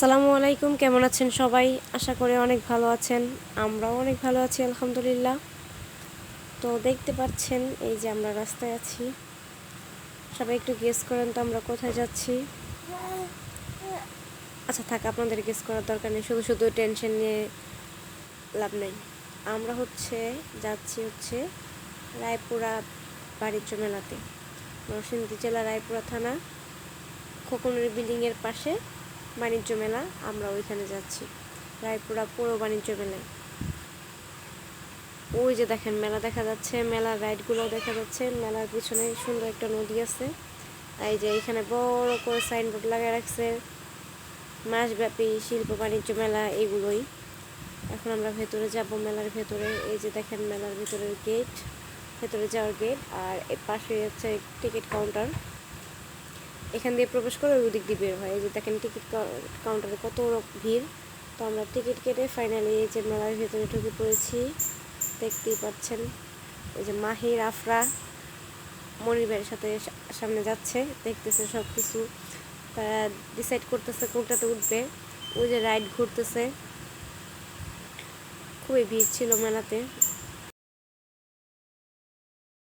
আসসালামু আলাইকুম, কেমন আছেন সবাই? আশা করি অনেক ভালো আছেন। আমরাও অনেক ভালো আছি আলহামদুলিল্লাহ। তো দেখতে পাচ্ছেন এই যে আমরা রাস্তায় আছি। সবাই একটু গেস করেন তো আমরা কোথায় যাচ্ছি। আচ্ছা থাক, আপনাদের গেস করার দরকার নেই, শুধু শুধু টেনশন নিয়ে লাভ নেই। আমরা যাচ্ছি রায়পুরা বাণিজ্য মেলাতে। নরসিংদী জেলা রায়পুরা থানা খোকনের বিল্ডিংয়ের পাশে বাণিজ্য মেলা, আমরা ওইখানে যাচ্ছি রায়পুরা পৌর বাণিজ্য মেলায়। ওই যে দেখেন মেলা দেখা যাচ্ছে, মেলার রাইডগুলোও দেখা যাচ্ছে। মেলার পিছনে সুন্দর একটা নদী আছে। এই যে এখানে বড় করে সাইনবোর্ড লাগিয়ে রাখছে, মাসব্যাপী শিল্প বাণিজ্য মেলা এগুলোই। এখন আমরা ভেতরে যাব, মেলার ভেতরে। এই যে দেখেন মেলার ভেতরের গেট, ভেতরে যাওয়ার গেট, আর এর পাশে হচ্ছে টিকিট কাউন্টার। এখান দিয়ে প্রবেশ করে ওই দিক দিয়ে বের হয়। এই যে দেখেন টিকিট কাউন্টারে কত ভিড়। তো আমরা টিকিট কেটে ফাইনালি এই যে মেলার ভেতরে ঢুকে পড়েছি। দেখতেই পাচ্ছেন এই যে মাহির আফরা মনির ভাইয়ের সাথে সামনে যাচ্ছে, দেখতেছে সব কিছু। তারা ডিসাইড করতেছে কোনটাতে উঠবে। ওই যে রাইড ঘুরতেছে। খুবই ভিড় ছিল মেলাতে,